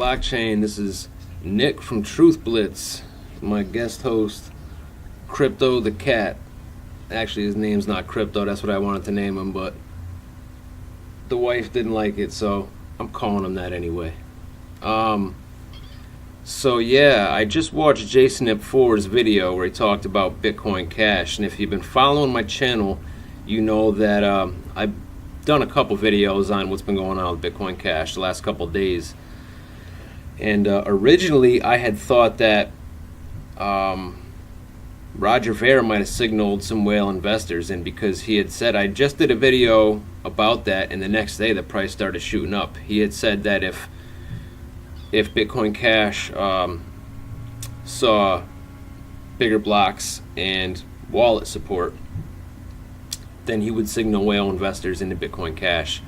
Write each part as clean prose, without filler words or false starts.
blockchain. This is Nick from Truth Blitz, my guest host, Crypto the Cat. Actually, his name's not Crypto, that's what I wanted to name him, but the wife didn't like it, so I'm calling him that anyway. So yeah, I just watched Jason Ip4's video where he talked about Bitcoin Cash, and if you've been following my channel, you know that I've done a couple videos on what's been going on with Bitcoin Cash the last couple of days. And originally I had thought that Roger Ver might have signaled some whale investors in, because he had said, I just did a video about that, and the next day the price started shooting up. He had said that if Bitcoin Cash saw bigger blocks and wallet support, then he would signal whale investors into Bitcoin Cash.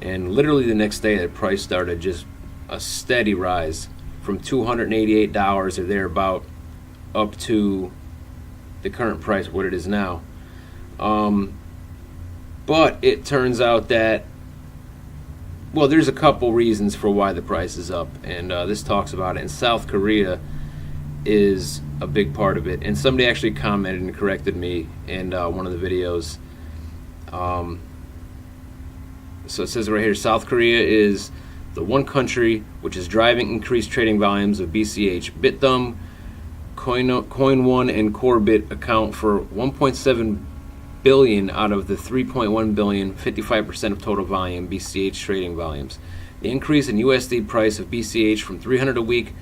And literally the next day the price started just a steady rise from $288 or thereabout up to the current price, what it is now. But it turns out that, well, there's a couple reasons for why the price is up, and this talks about it. And South Korea is a big part of it. And somebody actually commented and corrected me in one of the videos. So it says right here, South Korea is the one country which is driving increased trading volumes of BCH. BitDumb, Coin1, and Corebit account for 1.7 billion out of the 3.1 billion, 55% of total volume, BCH trading volumes. The increase in USD price of BCH from 300 a week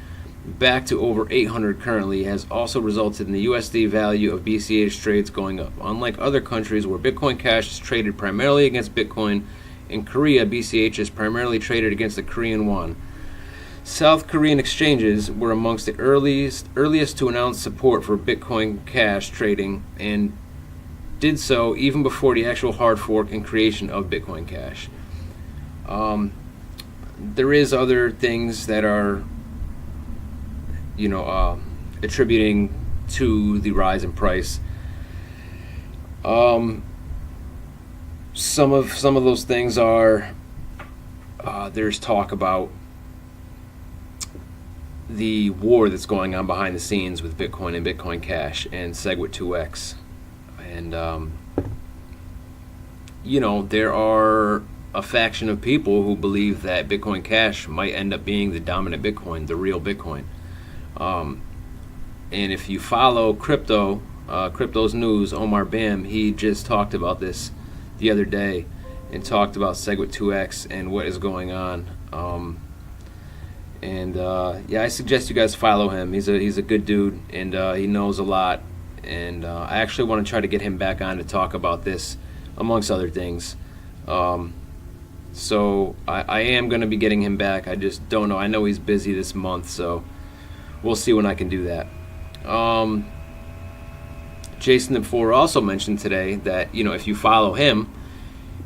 back to over 800 currently has also resulted in the USD value of BCH trades going up. Unlike other countries where Bitcoin Cash is traded primarily against Bitcoin, in Korea BCH is primarily traded against the Korean won. South Korean exchanges were amongst the earliest to announce support for Bitcoin Cash trading, and did so even before the actual hard fork and creation of Bitcoin Cash. There is other things that are, attributing to the rise in price. Some of those things are, there's talk about the war that's going on behind the scenes with Bitcoin and Bitcoin Cash and SegWit2x. And, there are a faction of people who believe that Bitcoin Cash might end up being the dominant Bitcoin, the real Bitcoin. And if you follow Crypto's news, Omar Bam, he just talked about this the other day and talked about SegWit2x and what is going on. I suggest you guys follow him. He's a good dude, and he knows a lot. And I actually want to try to get him back on to talk about this, amongst other things. So I am going to be getting him back. I just don't know. I know he's busy this month, so we'll see when I can do that. Jason Ip4 also mentioned today that, if you follow him,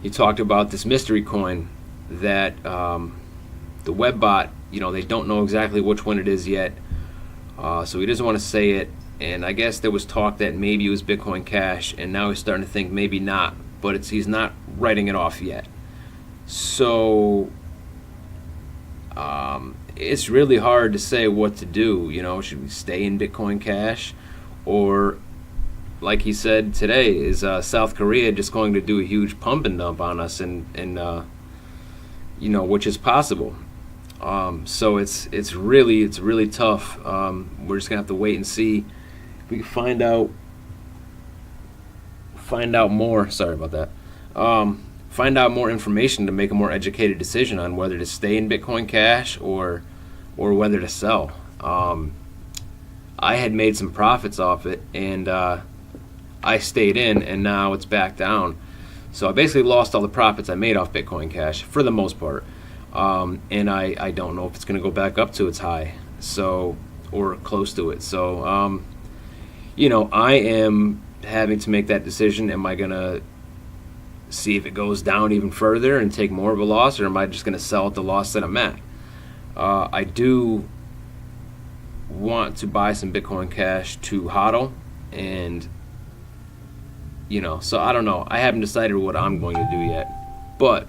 he talked about this mystery coin that the Webbot, they don't know exactly which one it is yet. So he doesn't want to say it. And I guess there was talk that maybe it was Bitcoin Cash, and now he's starting to think maybe not, but he's not writing it off yet. So it's really hard to say what to do. Should we stay in Bitcoin Cash, or, like he said today, is South Korea just going to do a huge pump and dump on us, and which is possible. So it's really tough. We're just gonna have to wait and see. We can find out more. Sorry about that. Find out more information to make a more educated decision on whether to stay in Bitcoin Cash or whether to sell. I had made some profits off it, and I stayed in, and now it's back down. So I basically lost all the profits I made off Bitcoin Cash for the most part. And I don't know if it's going to go back up to its high, or close to it. So, I am having to make that decision. Am I going to see if it goes down even further and take more of a loss, or am I just going to sell at the loss that I'm at? I do want to buy some Bitcoin Cash to hodl, and so I don't know. I haven't decided what I'm going to do yet, but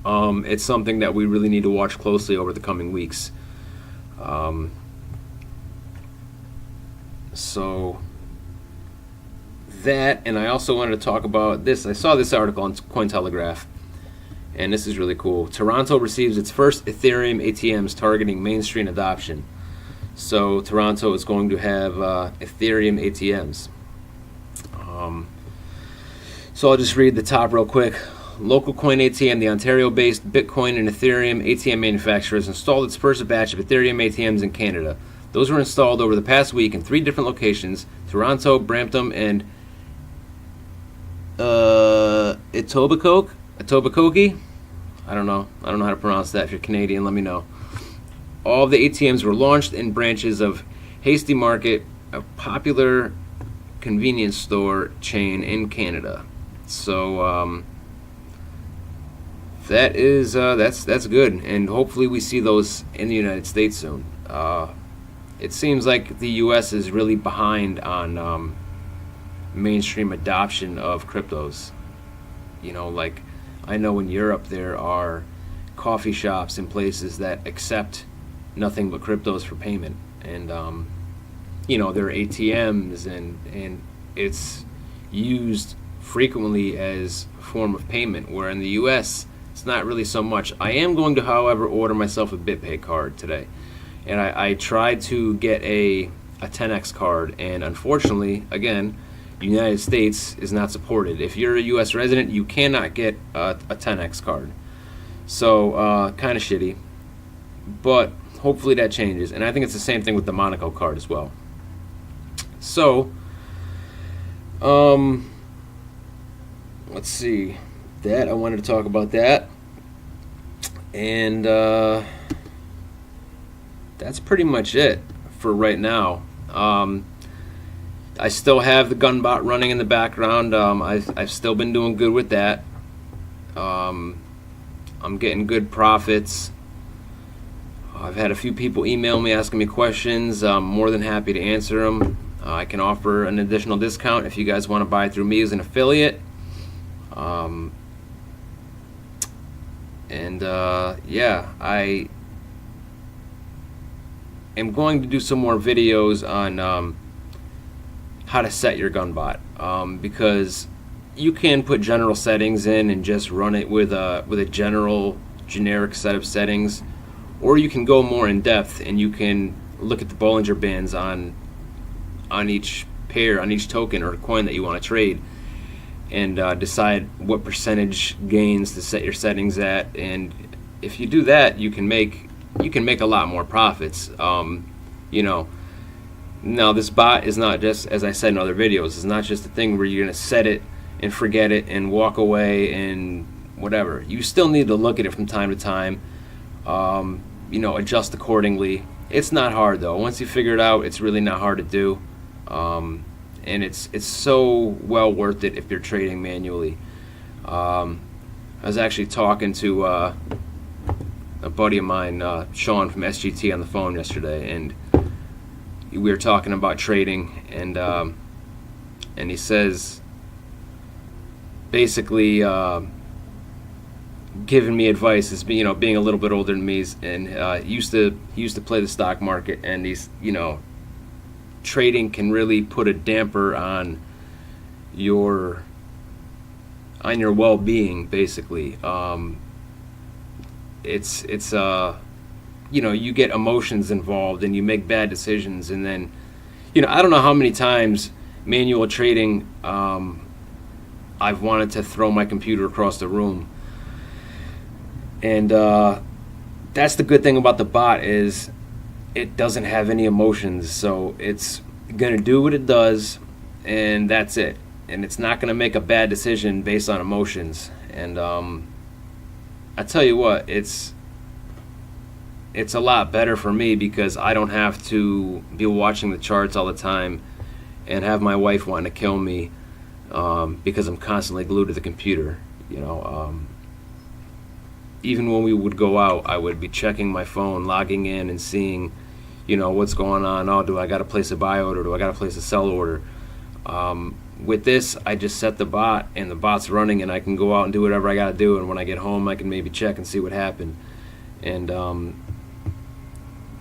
It's something that we really need to watch closely over the coming weeks. So that, and I also wanted to talk about this. I saw this article on Cointelegraph, and this is really cool. Toronto receives its first Ethereum ATMs targeting mainstream adoption. So Toronto is going to have Ethereum ATMs. So I'll just read the top real quick. Local Coin ATM, the Ontario-based Bitcoin and Ethereum ATM manufacturer, has installed its first batch of Ethereum ATMs in Canada. Those were installed over the past week in 3 different locations: Toronto, Brampton, and Etobicoke. I don't know how to pronounce that. If you're Canadian, let me know. All of the ATMs were launched in branches of Hasty Market, a popular convenience store chain in Canada. So that's good, and hopefully we see those in the United States soon. It seems like the U.S. is really behind on mainstream adoption of cryptos. Like I know in Europe there are coffee shops and places that accept nothing but cryptos for payment, and there are ATMs, and it's used frequently as a form of payment, where in the U.S. it's not really so much. I am going to, however, order myself a BitPay card today, and I tried to get a 10x card, and unfortunately, again, the United States is not supported. If you're a U.S. resident, you cannot get a 10x card. So kind of shitty, but hopefully that changes. And I think it's the same thing with the Monaco card as well. So let's see. That I wanted to talk about that, and that's pretty much it for right now. I still have the Gunbot running in the background. I've still been doing good with that. I'm getting good profits. I've had a few people email me asking me questions. I'm more than happy to answer them. I can offer an additional discount if you guys want to buy through me as an affiliate. Yeah, I am going to do some more videos on how to set your Gunbot, because you can put general settings in and just run it with a generic set of settings, or you can go more in depth and you can look at the Bollinger Bands on each pair, on each token or coin that you want to trade, and decide what percentage gains to set your settings at. And if you do that, you can make a lot more profits. Now this bot is not just, as I said in other videos, it's not just a thing where you're going to set it and forget it and walk away and whatever. You still need to look at it from time to time, adjust accordingly. It's not hard though. Once you figure it out, it's really not hard to do. And it's so well worth it if you're trading manually. I was actually talking to a buddy of mine, Sean from SGT, on the phone yesterday, and we were talking about trading, and he says, basically giving me advice as being a little bit older than me, and he used to play the stock market, and he's trading can really put a damper on your well-being, basically. You get emotions involved and you make bad decisions, and then I don't know how many times manual trading I've wanted to throw my computer across the room. And that's the good thing about the bot, is it doesn't have any emotions, so it's gonna do what it does, and that's it. And it's not gonna make a bad decision based on emotions. And I tell you what, it's a lot better for me, because I don't have to be watching the charts all the time and have my wife wanting to kill me because I'm constantly glued to the computer. Even when we would go out, I would be checking my phone, logging in and seeing what's going on. Oh, do I got to place a buy order? Do I got to place a sell order? with this, I just set the bot, and the bot's running, and I can go out and do whatever I gotta do, and when I get home I can maybe check and see what happened. And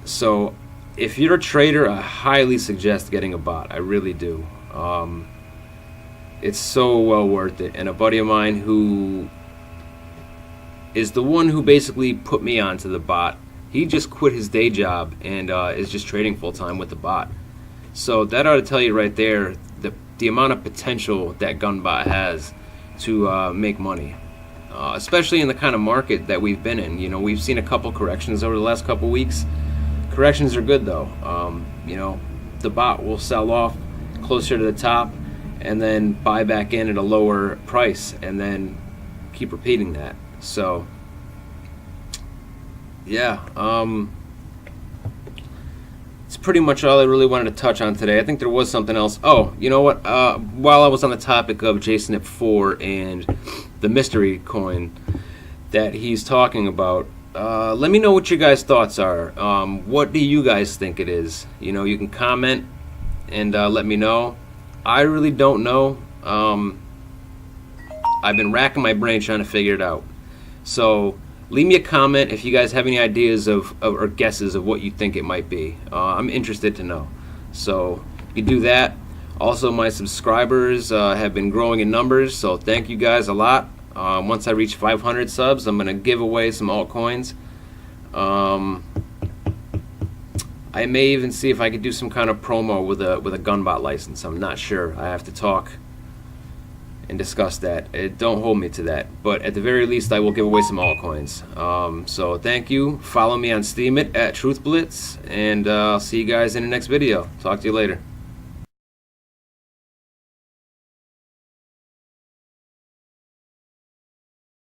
so if you're a trader, I highly suggest getting a bot. I really do. It's so well worth it. And a buddy of mine who is the one who basically put me onto the bot, he just quit his day job and is just trading full-time with the bot. So that ought to tell you right there the amount of potential that Gunbot has to make money, especially in the kind of market that we've been in. You know, we've seen a couple corrections over the last couple weeks. Corrections are good though. You know, the bot will sell off closer to the top and then buy back in at a lower price and then keep repeating that. So yeah, it's pretty much all I really wanted to touch on today. I think there was something else. Oh, you know what? While I was on the topic of JSNP4 and the mystery coin that he's talking about, let me know what your guys' thoughts are. What do you guys think it is? You know, you can comment and let me know. I really don't know. I've been racking my brain trying to figure it out. So leave me a comment if you guys have any ideas or guesses of what you think it might be. I'm interested to know. So you do that. Also, my subscribers have been growing in numbers, so thank you guys a lot. Once I reach 500 subs, I'm going to give away some altcoins. I may even see if I could do some kind of promo with a Gunbot license. I'm not sure. I have to talk and discuss that. Don't hold me to that, but at the very least I will give away some altcoins. So thank you. Follow me on Steemit at TruthBlitz, and I'll see you guys in the next video. Talk to you later.